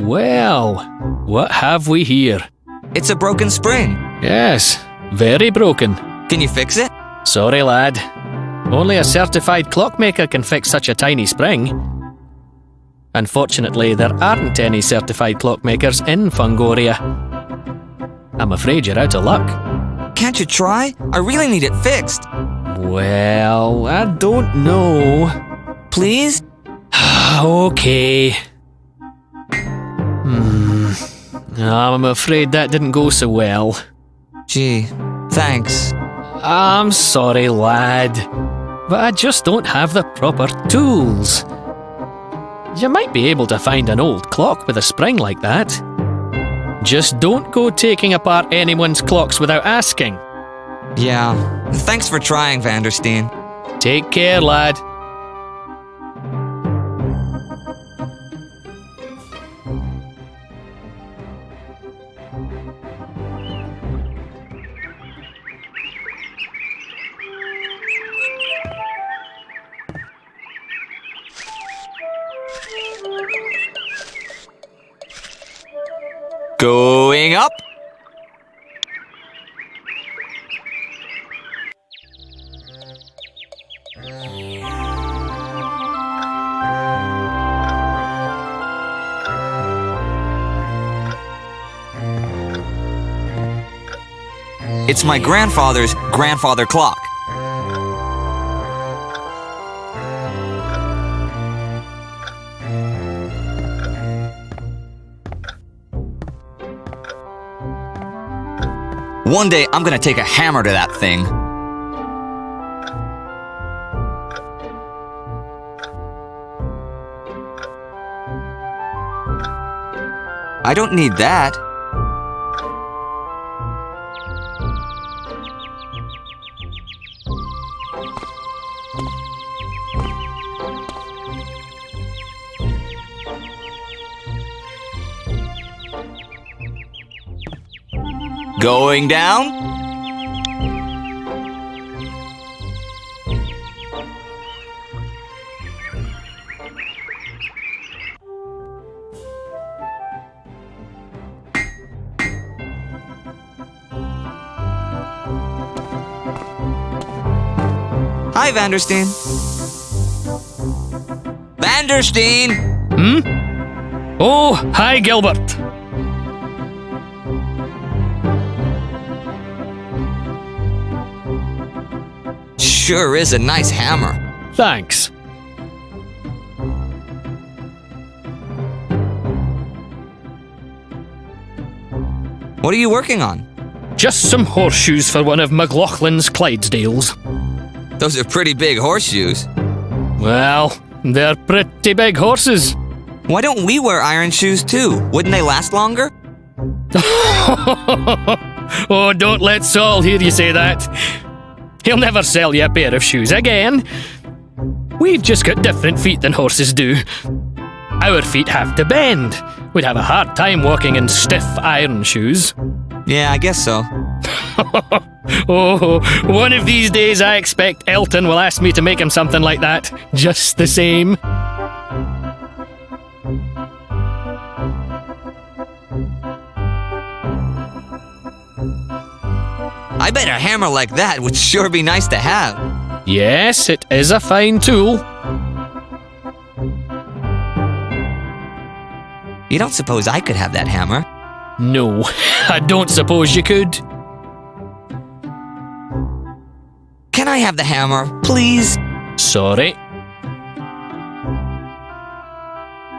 Well, what have we here? It's a broken spring. Yes, very broken. Can you fix it? Sorry, lad. Only a certified clockmaker can fix such a tiny spring. Unfortunately, there aren't any certified clockmakers in Phungoria. I'm afraid you're out of luck. Can't you try? I really need it fixed. Well, I don't know. Please? Okay. I'm afraid that didn't go so well. Gee, thanks. I'm sorry, lad, but I just don't have the proper tools. You might be able to find an old clock with a spring like that. Just don't go taking apart anyone's clocks without asking. Yeah, thanks for trying, Vandersteen. Take care, lad. Going up. It's my grandfather's grandfather clock. One day, I'm gonna take a hammer to that thing. I don't need that. Going down. Hi, Vandersteen. Vandersteen! Oh, hi, Gilbert. Sure is a nice hammer. Thanks. What are you working on? Just some horseshoes for one of McLaughlin's Clydesdales. Those are pretty big horseshoes. Well, they're pretty big horses. Why don't we wear iron shoes too? Wouldn't they last longer? Oh, don't let Saul hear you say that. He'll never sell you a pair of shoes again. We've just got different feet than horses do. Our feet have to bend. We'd have a hard time walking in stiff iron shoes. Yeah, I guess so. Oh, one of these days I expect Elton will ask me to make him something like that, just the same. I bet a hammer like that would sure be nice to have. Yes, it is a fine tool. You don't suppose I could have that hammer? No, I don't suppose you could. Can I have the hammer, please? Sorry.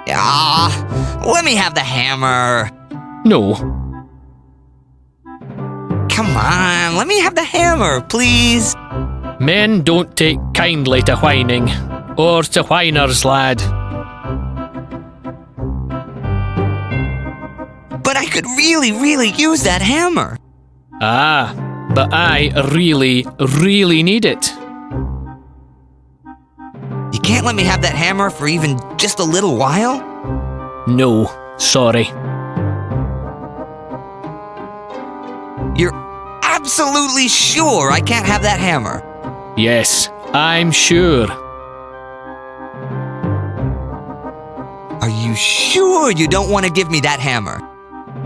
Let me have the hammer. No. Come on, let me have the hammer, please. Men don't take kindly to whining, or to whiners, lad. But I could really use that hammer. Ah, but I really need it. You can't let me have that hammer for even just a little while? No, sorry. You're absolutely sure I can't have that hammer? Yes, I'm sure. Are you you sure you don't want to give me that hammer?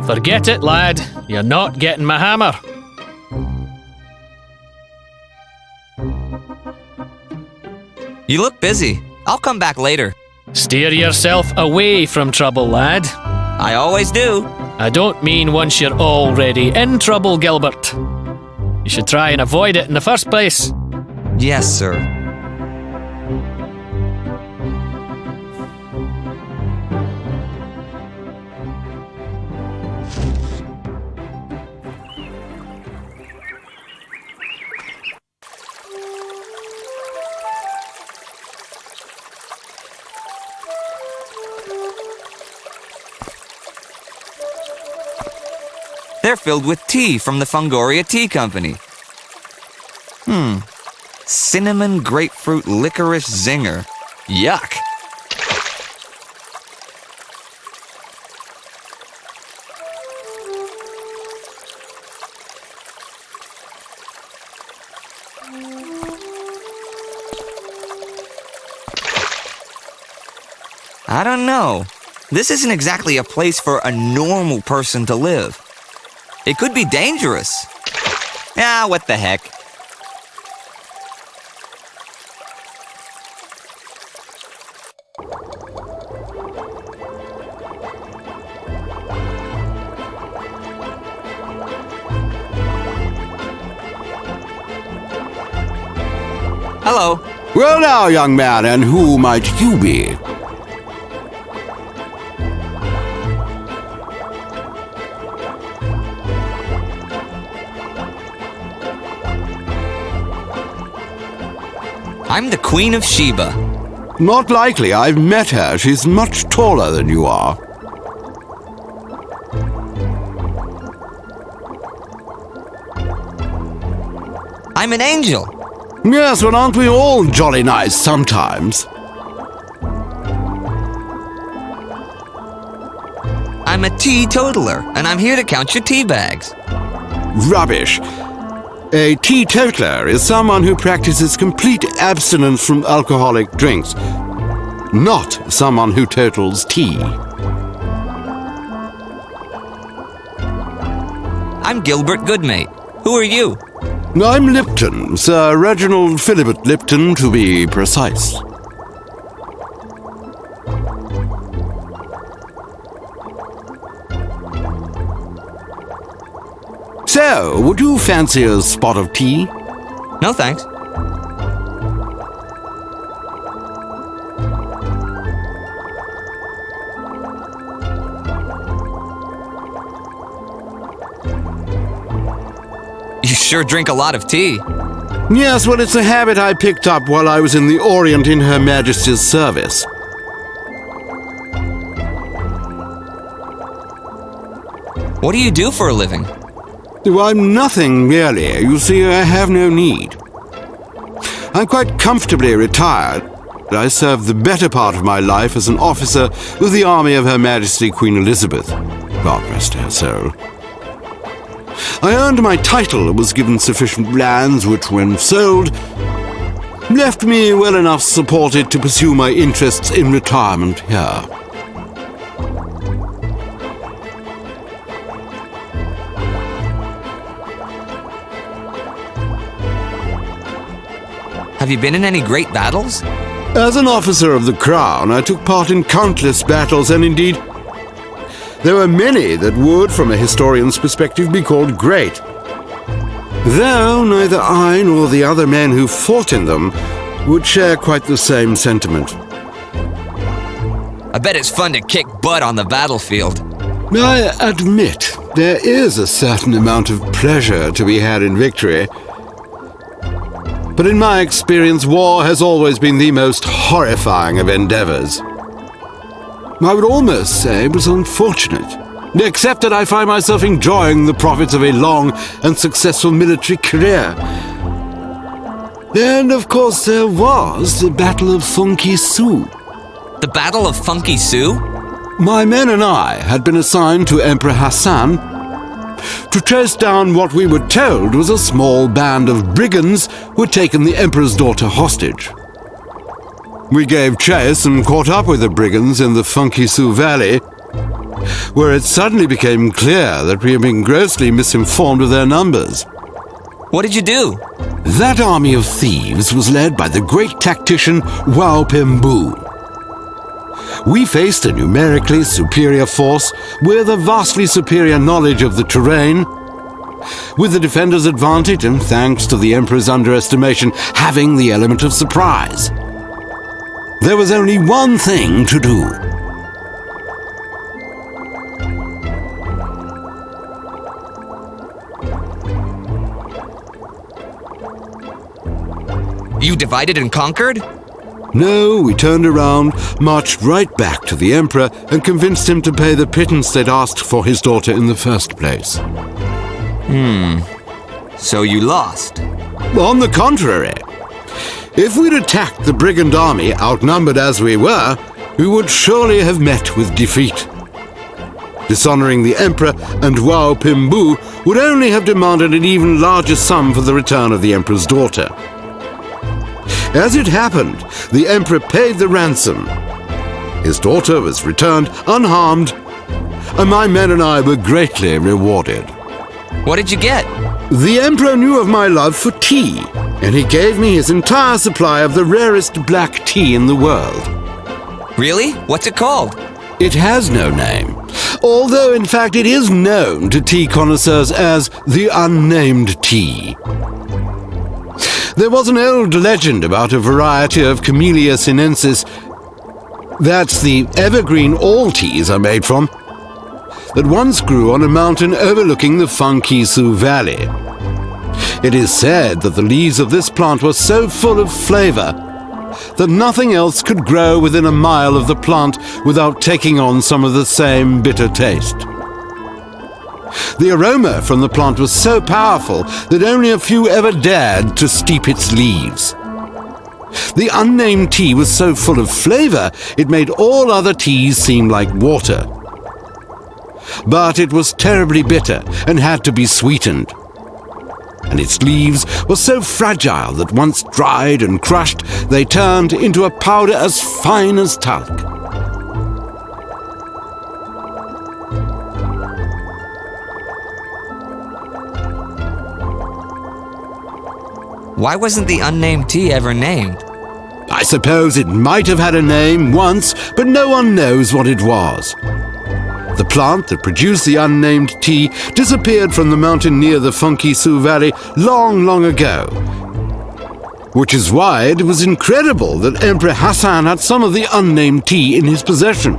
Forget it, lad. You're not getting my hammer. You look busy. I'll come back later. Steer yourself away from trouble, lad. I always do. I don't mean once you're already in trouble, Gilbert. You should try and avoid it in the first place. Yes, sir. They're filled with tea from the Phungoria Tea Company. Cinnamon grapefruit licorice zinger. Yuck. I don't know. This isn't exactly a place for a normal person to live. It could be dangerous. Ah, what the heck. Hello. Well now, young man, and who might you be? I'm the Queen of Sheba. Not likely. I've met her. She's much taller than you are. I'm an angel. Yes, but aren't we all jolly nice sometimes? I'm a teetotaler, and I'm here to count your tea bags. Rubbish. A teetotaler is someone who practices complete abstinence from alcoholic drinks, not someone who totals tea. I'm Gilbert Goodmate. Who are you? I'm Lipton, Sir Reginald Philibert Lipton, to be precise. So, would you fancy a spot of tea? No thanks. You sure drink a lot of tea. Yes, well, it's a habit I picked up while I was in the Orient in Her Majesty's service. What do you do for a living? I'm nothing, really. You see, I have no need. I'm quite comfortably retired. I served the better part of my life as an officer with the army of Her Majesty Queen Elizabeth. God rest her soul. I earned my title and was given sufficient lands which, when sold, left me well enough supported to pursue my interests in retirement here. Have you been in any great battles? As an officer of the Crown, I took part in countless battles, and indeed, there were many that would, from a historian's perspective, be called great. Though neither I nor the other men who fought in them would share quite the same sentiment. I bet it's fun to kick butt on the battlefield. I admit there is a certain amount of pleasure to be had in victory. But in my experience, war has always been the most horrifying of endeavors. I would almost say it was unfortunate, except that I find myself enjoying the profits of a long and successful military career. Then, of course, there was the Battle of Funky Sioux. The Battle of Funky Sioux? My men and I had been assigned to Emperor Hassan to chase down what we were told was a small band of brigands who had taken the Emperor's daughter hostage. We gave chase and caught up with the brigands in the Phungoria Valley, where it suddenly became clear that we had been grossly misinformed of their numbers. What did you do? That army of thieves was led by the great tactician Wao Pimbu. We faced a numerically superior force with a vastly superior knowledge of the terrain, with the defenders' advantage and, thanks to the Emperor's underestimation, having the element of surprise. There was only one thing to do. You divided and conquered? No, we turned around, marched right back to the Emperor, and convinced him to pay the pittance they'd asked for his daughter in the first place. So you lost. On the contrary, if we'd attacked the brigand army, outnumbered as we were, we would surely have met with defeat. Dishonoring the Emperor and Wao Pimbu would only have demanded an even larger sum for the return of the Emperor's daughter. As it happened, the Emperor paid the ransom. His daughter was returned unharmed, and my men and I were greatly rewarded. What did you get? The Emperor knew of my love for tea, and he gave me his entire supply of the rarest black tea in the world. Really? What's it called? It has no name, although in fact it is known to tea connoisseurs as the unnamed tea. There was an old legend about a variety of Camellia sinensis, that's the evergreen all teas are made from, that once grew on a mountain overlooking the Phungoria Valley. It is said that the leaves of this plant were so full of flavor that nothing else could grow within a mile of the plant without taking on some of the same bitter taste. The aroma from the plant was so powerful that only a few ever dared to steep its leaves. The unnamed tea was so full of flavor, it made all other teas seem like water. But it was terribly bitter and had to be sweetened. And its leaves were so fragile that once dried and crushed, they turned into a powder as fine as talc. Why wasn't the unnamed tea ever named? I suppose it might have had a name once, but no one knows what it was. The plant that produced the unnamed tea disappeared from the mountain near the Phungoria Valley long, long ago. Which is why it was incredible that Emperor Hassan had some of the unnamed tea in his possession.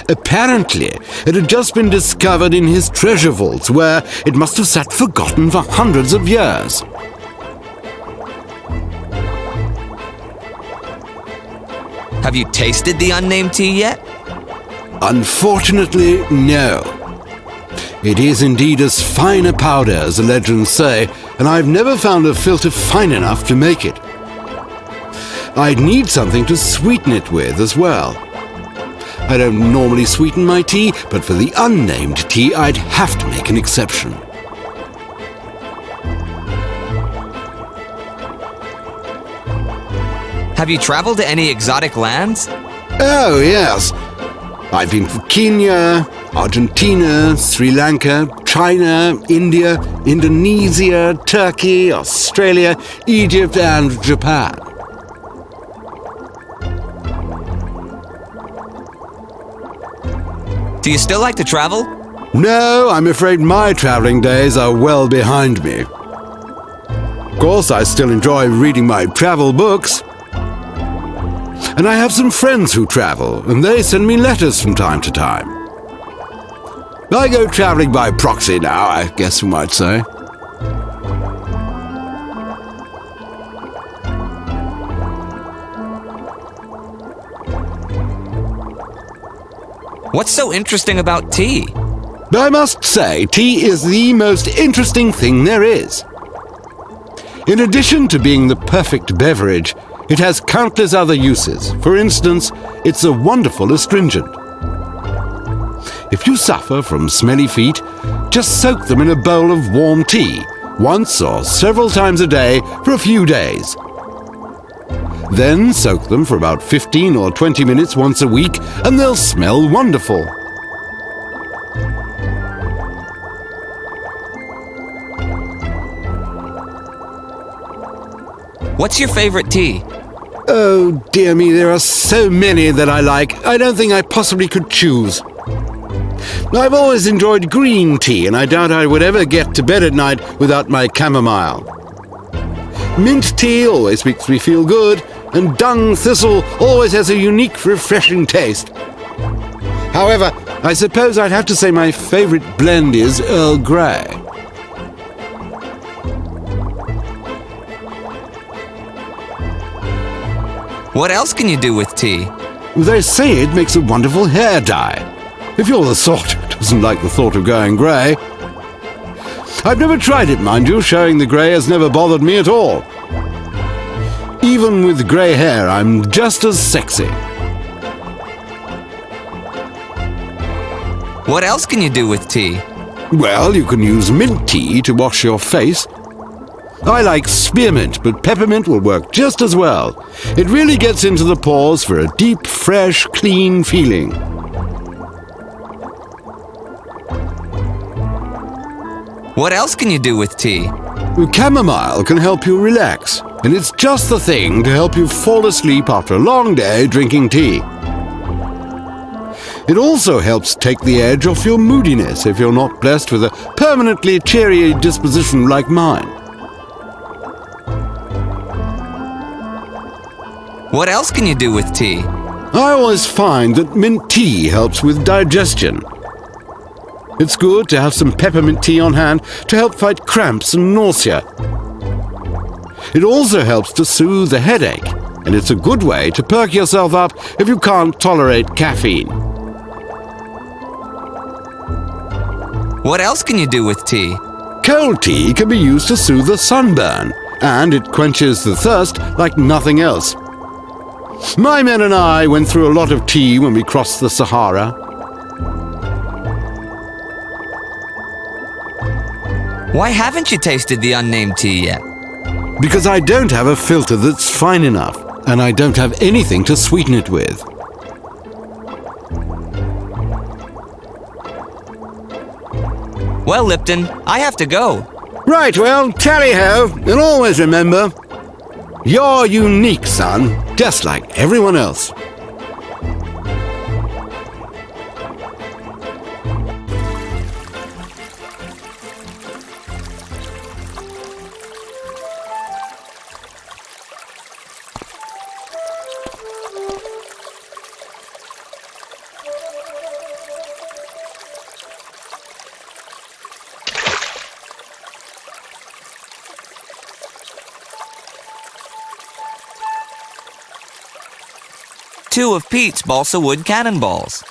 Apparently, it had just been discovered in his treasure vaults, where it must have sat forgotten for hundreds of years. Have you tasted the unnamed tea yet? Unfortunately, no. It is indeed as fine a powder as the legends say, and I've never found a filter fine enough to make it. I'd need something to sweeten it with as well. I don't normally sweeten my tea, but for the unnamed tea, I'd have to make an exception. Have you traveled to any exotic lands? Oh, yes. I've been to Kenya, Argentina, Sri Lanka, China, India, Indonesia, Turkey, Australia, Egypt, and Japan. Do you still like to travel? No, I'm afraid my traveling days are well behind me. Of course, I still enjoy reading my travel books. And I have some friends who travel, and they send me letters from time to time. I go traveling by proxy now, I guess you might say. What's so interesting about tea? I must say, tea is the most interesting thing there is. In addition to being the perfect beverage, it has countless other uses. For instance, it's a wonderful astringent. If you suffer from smelly feet, just soak them in a bowl of warm tea, once or several times a day for a few days. Then soak them for about 15 or 20 minutes once a week, and they'll smell wonderful. What's your favorite tea? Oh, dear me, there are so many that I like. I don't think I possibly could choose. I've always enjoyed green tea, and I doubt I would ever get to bed at night without my chamomile. Mint tea always makes me feel good, and dung thistle always has a unique, refreshing taste. However, I suppose I'd have to say my favorite blend is Earl Grey. What else can you do with tea? They say it makes a wonderful hair dye. If you're the sort who doesn't like the thought of going grey. I've never tried it, mind you. Showing the grey has never bothered me at all. Even with grey hair, I'm just as sexy. What else can you do with tea? Well, you can use mint tea to wash your face. I like spearmint, but peppermint will work just as well. It really gets into the pores for a deep, fresh, clean feeling. What else can you do with tea? Chamomile can help you relax, and it's just the thing to help you fall asleep after a long day drinking tea. It also helps take the edge off your moodiness if you're not blessed with a permanently cheery disposition like mine. What else can you do with tea? I always find that mint tea helps with digestion. It's good to have some peppermint tea on hand to help fight cramps and nausea. It also helps to soothe the headache, and it's a good way to perk yourself up if you can't tolerate caffeine. What else can you do with tea? Cold tea can be used to soothe a sunburn, and it quenches the thirst like nothing else. My men and I went through a lot of tea when we crossed the Sahara. Why haven't you tasted the unnamed tea yet? Because I don't have a filter that's fine enough, and I don't have anything to sweeten it with. Well, Lipton, I have to go. Right, well, tally-ho, and always remember, you're unique, son, just like everyone else. Two of Pete's balsa wood cannonballs.